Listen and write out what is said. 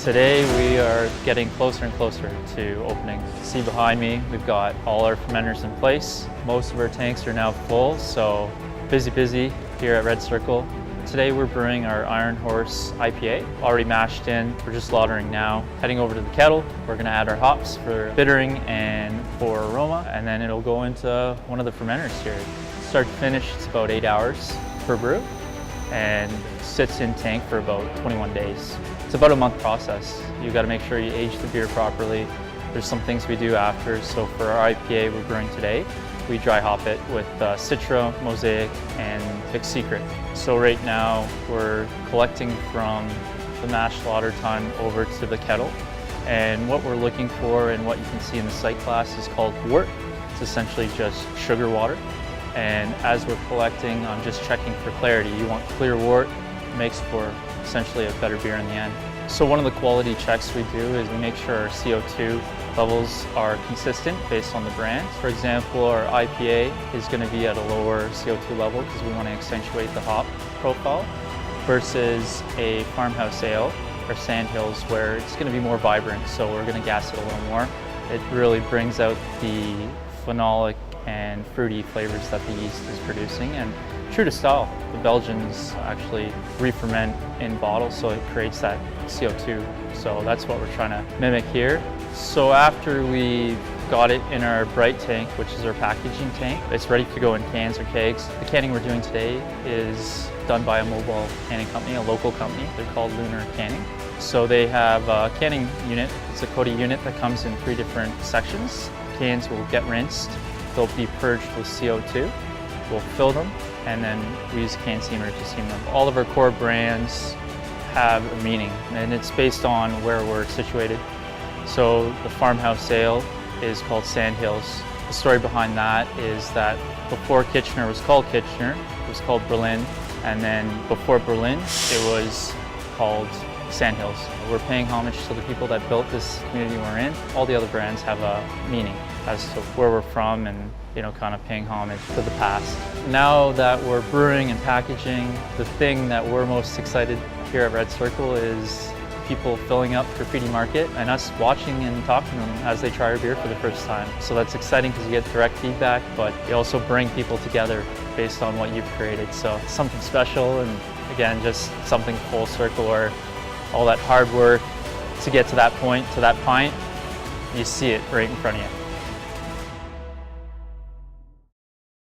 Today we are getting closer and closer to opening. See behind me, we've got all our fermenters in place. Most of our tanks are now full, so busy here at Red Circle. Today we're brewing our Iron Horse IPA, already mashed in. We're just lautering now. Heading over to the kettle, we're gonna add our hops for bittering and for aroma, and then it'll go into one of the fermenters here. Start to finish, it's about 8 hours per brew, and sits in tank for about 21 days. It's about a month process. You've got to make sure you age the beer properly. There's some things we do after. So for our IPA we're brewing today, we dry hop it with Citra, Mosaic, and Vic Secret. So right now we're collecting from the mash slaughter time over to the kettle. And what we're looking for and what you can see in the site glass is called wort. It's essentially just sugar water. And as we're collecting, I'm just checking for clarity. You want clear wort, makes for essentially a better beer in the end. So one of the quality checks we do is we make sure our CO2 levels are consistent based on the brand. For example, our IPA is going to be at a lower CO2 level because we want to accentuate the hop profile versus a farmhouse ale or Sand Hills where it's going to be more vibrant, so we're going to gas it a little more. It really brings out the phenolic and fruity flavors that the yeast is producing, and true to style, the Belgians actually re-ferment in bottles, so it creates that CO2. So that's what we're trying to mimic here. So after we got it in our bright tank, which is our packaging tank, it's ready to go in cans or kegs. The canning we're doing today is done by a mobile canning company, a local company. They're called Lunar Canning. So they have a canning unit. It's a Cody unit that comes in 3 different sections. Cans will get rinsed. They'll be purged with CO2. We'll fill them, and then we use a can steamer to steam them. All of our core brands have a meaning, and it's based on where we're situated. So the farmhouse ale is called Sand Hills. The story behind that is that before Kitchener was called Kitchener, it was called Berlin, and then before Berlin, it was called Sand Hills. We're paying homage to the people that built this community we're in. All the other brands have a meaning as to where we're from and, you know, kind of paying homage to the past. Now that we're brewing and packaging, the thing that we're most excited here at Red Circle is people filling up Graffiti Market and us watching and talking to them as they try our beer for the first time. So that's exciting because you get direct feedback, but you also bring people together based on what you've created. So it's something special, and again, just something full circle where all that hard work to get to that point, to that pint, you see it right in front of you.